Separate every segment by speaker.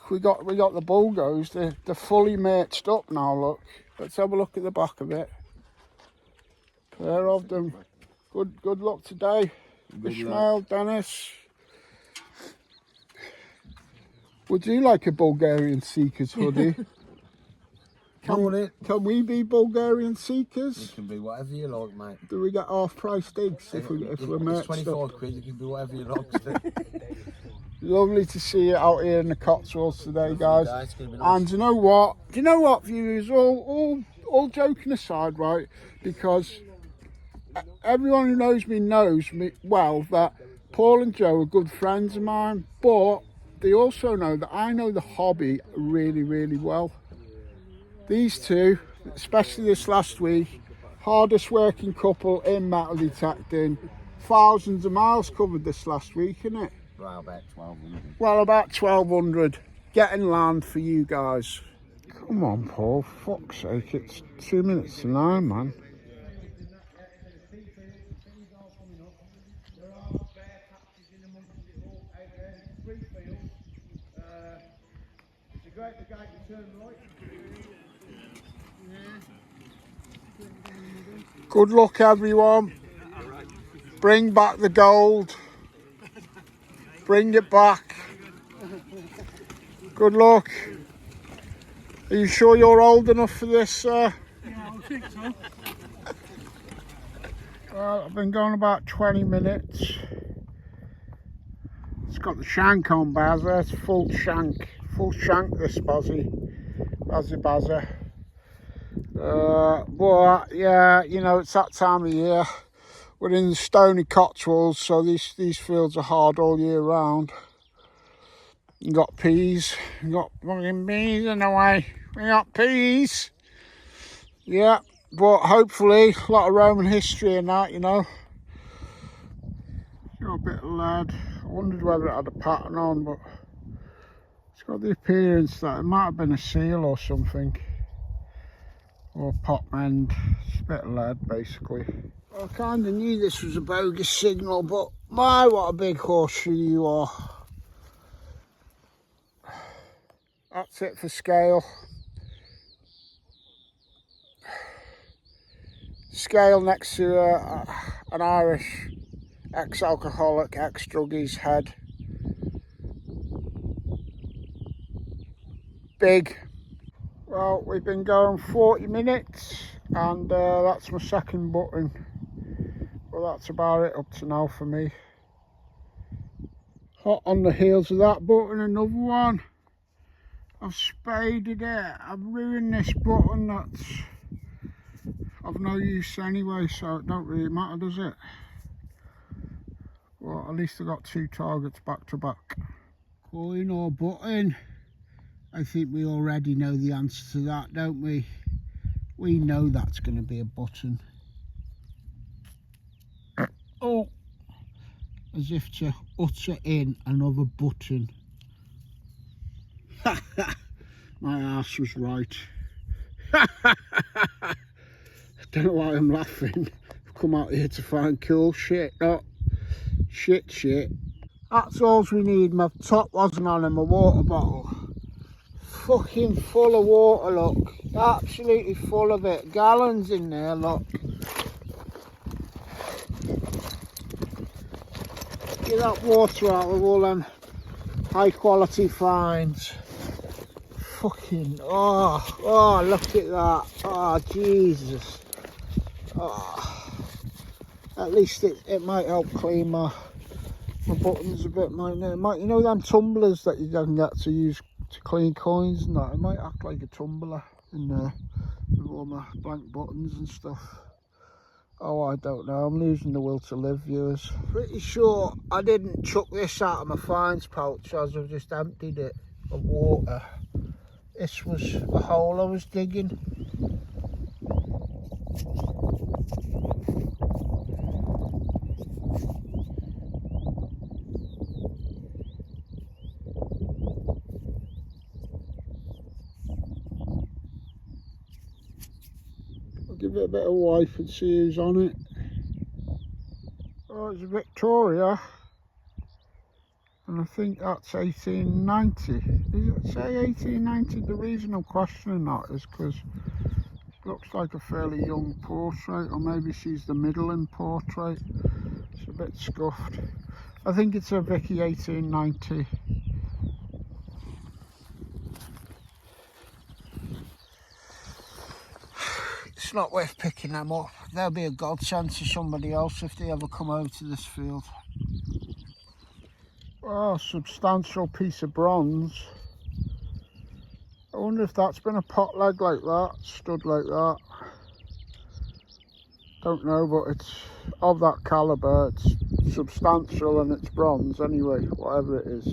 Speaker 1: we got the bulgos. They're fully matched up now. Look, let's have a look at the back of it. Pair of them. Good luck today, Ishmael, Dennis. Would you like a Bulgarian Seekers hoodie? Can we be Bulgarian Seekers?
Speaker 2: You can be whatever you like, mate.
Speaker 1: Do we get half-price digs if we're matched up?
Speaker 2: It's 25 quid, you can be whatever you like.
Speaker 1: Lovely to see you out here in the Cotswolds today, guys.
Speaker 2: It's gonna be nice.
Speaker 1: And you know what? Do you know what, viewers? All joking aside, right? Because everyone who knows me well that Paul and Joe are good friends of mine, but they also know that I know the hobby really, really well. These two, especially this last week, hardest working couple in metal detecting. Thousands of miles covered this last week, isn't it?
Speaker 2: Well, about 1,200.
Speaker 1: Well, about 1,200. Getting land for you guys. Come on, Paul. Fuck's sake, it's 2 minutes to 9, man. Good luck, everyone. Bring back the gold. Bring it back. Good luck. Are you sure you're old enough for this, sir?
Speaker 3: Yeah, I think so.
Speaker 1: Well, I've been going about 20 minutes. It's got the shank on, Bazza. It's full shank this Bazza. But yeah, you know, it's that time of year. We're in the stony Cotswolds, so these fields are hard all year round. You got peas, you got fucking peas in the way. We got peas. Yeah, but hopefully a lot of Roman history in that, you know. Got a bit of lead. I wondered whether it had a pattern on, but it's got the appearance that it might have been a seal or something. Or pot mend. It's a bit of lead, basically. I kind of knew this was a bogus signal, but my, what a big horseshoe you are. That's it for scale. Scale next to an Irish ex-alcoholic, ex-druggie's head. Big. Well, we've been going 40 minutes and that's my second button. Well, that's about it up to now for me. Hot on the heels of that button, another one. I've spaded it. I've ruined this button that's of no use anyway, so it don't really matter, does it? Well, at least I got 2 targets back to back. Coin or button? I think we already know the answer to that, don't we? We know that's going to be a button. Oh, as if to utter in another button. My arse was right. I don't know why I'm laughing. I've come out here to find cool shit. No, shit. That's all we need. My top wasn't on and my water bottle. Fucking full of water, look. Absolutely full of it. Gallons in there, look. Get that water out of all them high quality finds. Fucking, oh, look at that. Oh, Jesus. Oh. At least it might help clean my buttons a bit, mightn't it? You know them tumblers that you can get to use to clean coins and that? It might act like a tumbler in there with all my blank buttons and stuff. Oh, I don't know. I'm losing the will to live, viewers. Pretty sure I didn't chuck this out of my finds pouch as I've just emptied it of water. This was a hole I was digging. I'll give it a bit of wipe and see who's on it. Oh, it's a Victoria. And I think that's 1890. Does it say 1890? The reason I'm questioning that is because it looks like a fairly young portrait, or maybe she's the middling portrait. It's a bit scuffed. I think it's a Vicky 1890. It's not worth picking them up. They'll be a godsend to somebody else if they ever come over to this field. Oh, substantial piece of bronze. I wonder if that's been a pot leg like that, stood like that. Don't know, but it's of that calibre. It's substantial and it's bronze anyway, whatever it is.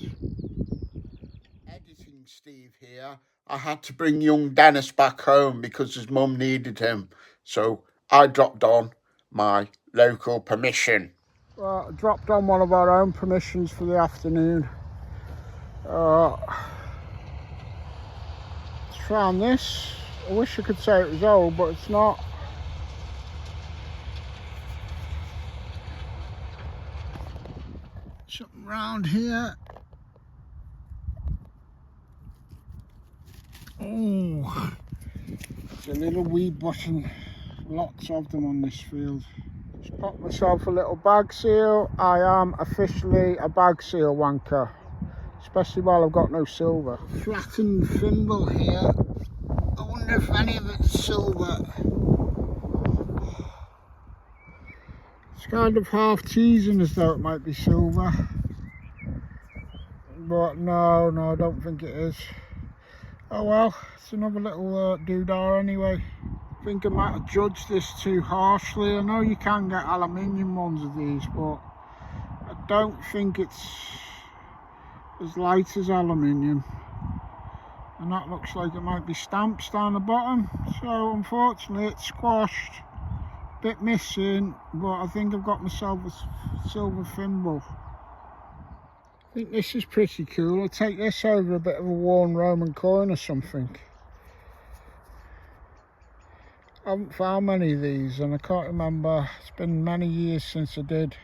Speaker 1: Editing Steve here. I had to bring young Dennis back home because his mum needed him. So I dropped on my local permission. Well, I dropped on one of our own permissions for the afternoon. Found this. I wish I could say it was old, but it's not. Something round here. Oh, it's a little weed button. Lots of them on this field. Just popped myself a little bag seal. I am officially a bag seal wanker, especially while I've got no silver. Flattened thimble here. I wonder if any of it's silver. It's kind of half teasing as though it might be silver, but no, I don't think it is. Oh well, it's another little doodah anyway. I think I might have judged this too harshly. I know you can get aluminium ones of these, but I don't think it's as light as aluminium. And that looks like it might be stamps down the bottom, so unfortunately it's squashed. Bit missing, but I think I've got myself a silver thimble. I think this is pretty cool. I'll take this over a bit of a worn Roman coin or something. I haven't found many of these and I can't remember, it's been many years since I did.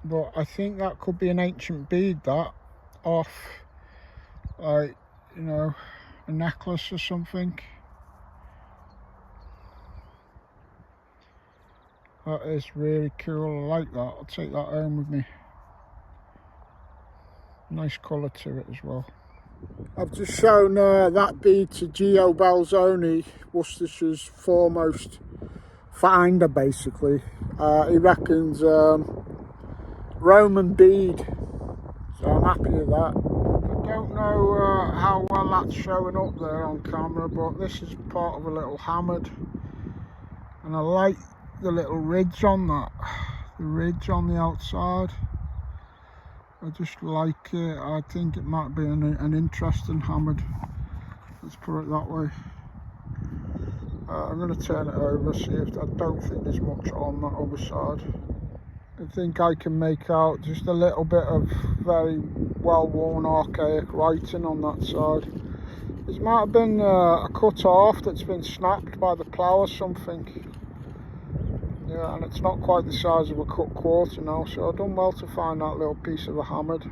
Speaker 1: But I think that could be an ancient bead, that, off, like, you know, a necklace or something. That is really cool, I like that. I'll take that home with me. Nice colour to it as well. I've just shown that bead to Gio Belzoni, Worcestershire's foremost finder basically. He reckons Roman bead, so I'm happy with that. I don't know how well that's showing up there on camera, but this is part of a little hammered, and I like the little ridge on that, the ridge on the outside. I just like it. I think it might be an interesting hammered, let's put it that way. I'm going to turn it over, see if, I don't think there's much on that other side. I think I can make out just a little bit of very well worn archaic writing on that side. This might have been a cut off that's been snapped by the plough or something. Yeah, and it's not quite the size of a cut quarter now, so I've done well to find that little piece of a hammered.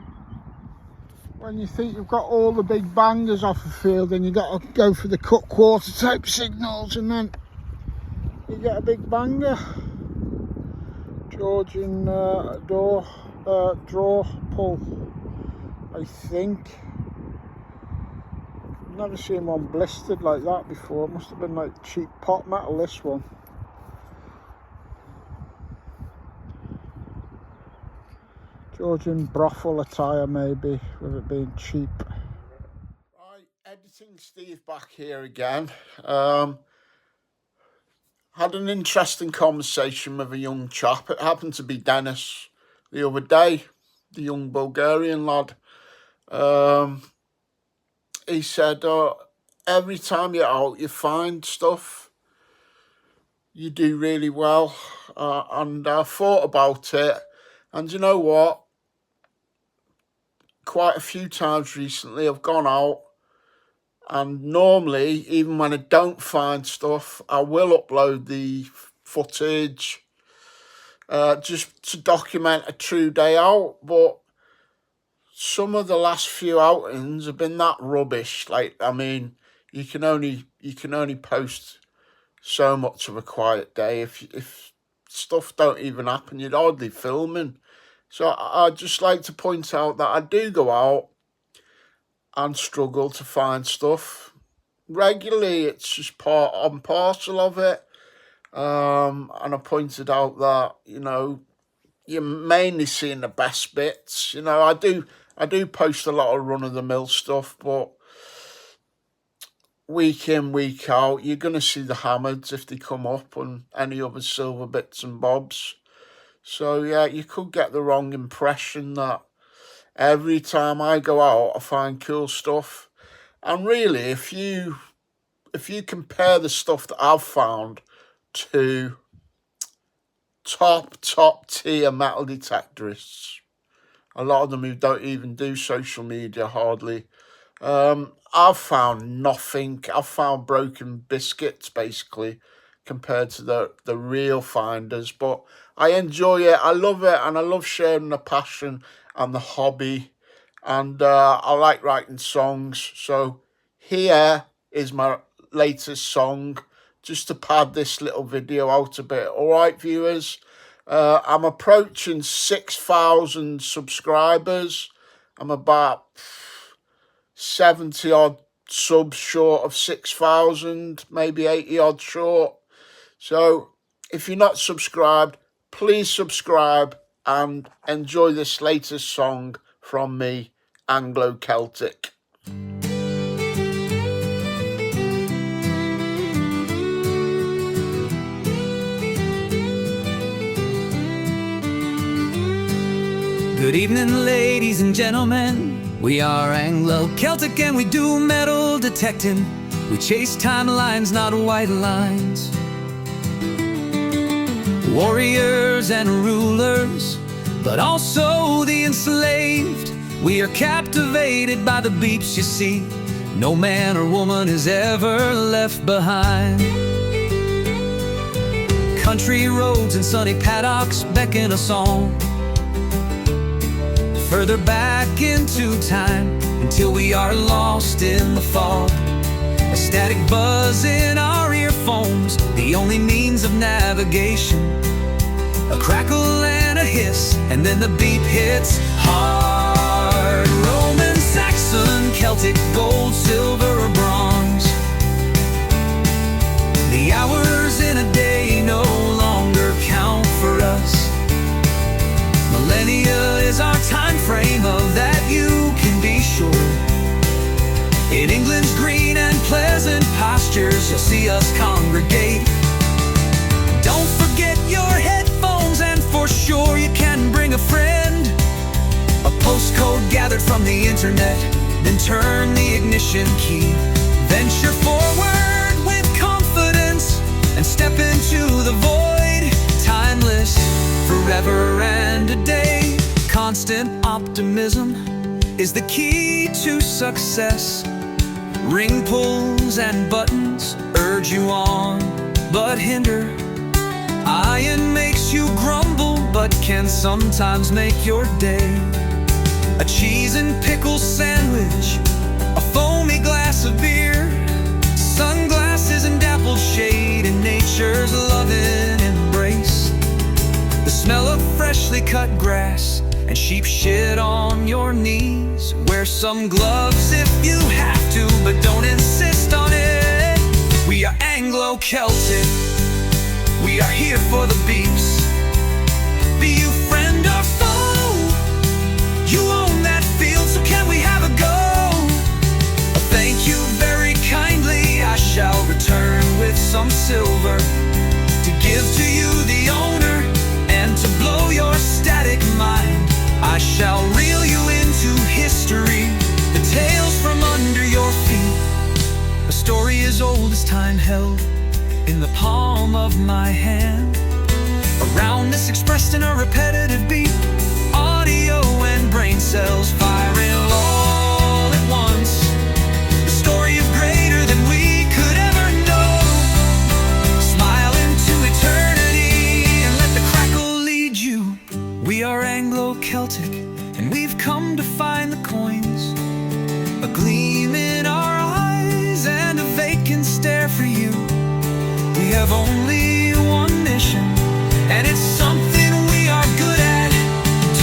Speaker 1: When you think you've got all the big bangers off the field, then you got to go for the cut quarter type signals, and then you get a big banger. Georgian draw pull, I think. Never seen one blistered like that before. It must have been like cheap pot metal, this one. Georgian brothel attire maybe, with it being cheap. Right, editing Steve back here again. Had an interesting conversation with a young chap. It happened to be Dennis the other day, the young Bulgarian lad. He said, every time you're out, you find stuff. You do really well. And I thought about it. And you know what? Quite a few times recently, I've gone out. And normally, even when I don't find stuff, I will upload the footage just to document a true day out. But some of the last few outings have been that rubbish. Like, I mean, you can only post so much of a quiet day. If stuff don't even happen, you're hardly filming. So I'd just like to point out that I do go out and struggle to find stuff regularly. It's just part and parcel of it. And I pointed out that, you know, you're mainly seeing the best bits. You know, I do post a lot of run-of-the-mill stuff, but week in, week out, you're going to see the hammers if they come up and any other silver bits and bobs. So, yeah, you could get the wrong impression that every time I go out, I find cool stuff. And really, if you compare the stuff that I've found to top tier metal detectorists, a lot of them who don't even do social media hardly, I've found nothing. I've found broken biscuits basically compared to the real finders, but I enjoy it, I love it, and I love sharing the passion and the hobby, and I like writing songs. So here is my latest song, just to pad this little video out a bit. All right, viewers, I'm approaching 6,000 subscribers. I'm about 70 odd subs short of 6,000, maybe 80 odd short. So if you're not subscribed, please subscribe and enjoy this latest song from me, Anglo Celtic.
Speaker 3: Good evening, ladies and gentlemen. We are Anglo-Celtic and we do metal detecting. We chase timelines, not white lines. Warriors and rulers, but also the enslaved. We are captivated by the beeps you see. No man or woman is ever left behind. Country roads and sunny paddocks beckon us on, further back into time, until we are lost in the fog. A static buzz in our earphones, the only means of navigation. A crackle and a hiss, and then the beat hits hard. Roman, Saxon, Celtic, gold, silver, or bronze. The hours in a day no longer count for us. Millennia is our time frame, of that you can be sure. In England's green and pleasant pastures, you'll see us congregate. Don't forget your headphones, and for sure you can bring a friend. A postcode gathered from the internet, then turn the ignition key. Venture forward with confidence and step into the void. Timeless, forever and a day. Constant optimism is the key to success. Ring pulls and buttons urge you on, but hinder. Iron makes you grumble, but can sometimes make your day. A cheese and pickle sandwich, a foamy glass of beer, sunglasses and dappled shade in nature's loving embrace. The smell of freshly cut grass and sheep shit on your knees. Wear some gloves if you have to, but don't insist on it. We are Anglo-Celtic, we are here for the beeps. Be you friend or foe, you own that field, so can we have a go? Thank you very kindly, I shall return with some silver to give to you, the owner, and to blow your static mind. I shall reel you into history, the tales from under your feet. A story as old as time held in the palm of my hand. A roundness expressed in a repetitive beat. Audio and brain cells firing all at once. The story of greater than we could ever know. Smile into eternity and let the crackle lead you. We are Anglo-Celtic and we've come home to find the coins, a gleam in our eyes and a vacant stare for you. We have only one mission, and it's something we are good at.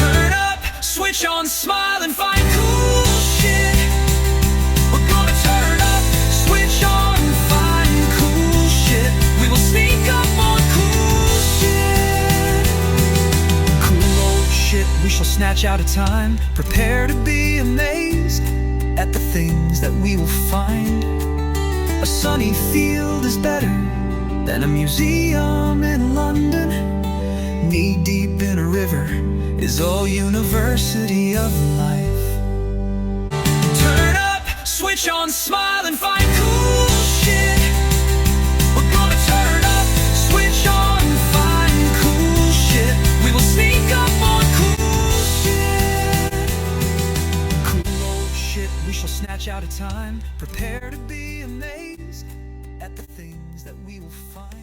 Speaker 3: Turn up, switch on, smile, and find cool shit. We're gonna turn up, switch on, find cool shit. We will sneak up on cool shit. Cool old shit we shall snatch out of time. Prepare to be amazed at the things that we will find. A sunny field is better than a museum in London. Knee deep in a river is all University of Life. Turn up, switch on, smile, and find cool shit. We're gonna turn up, switch on, find cool shit. We will sneak up on cool shit. Cool old shit we shall snatch out of time. Prepare to be amazed at the things that we will find.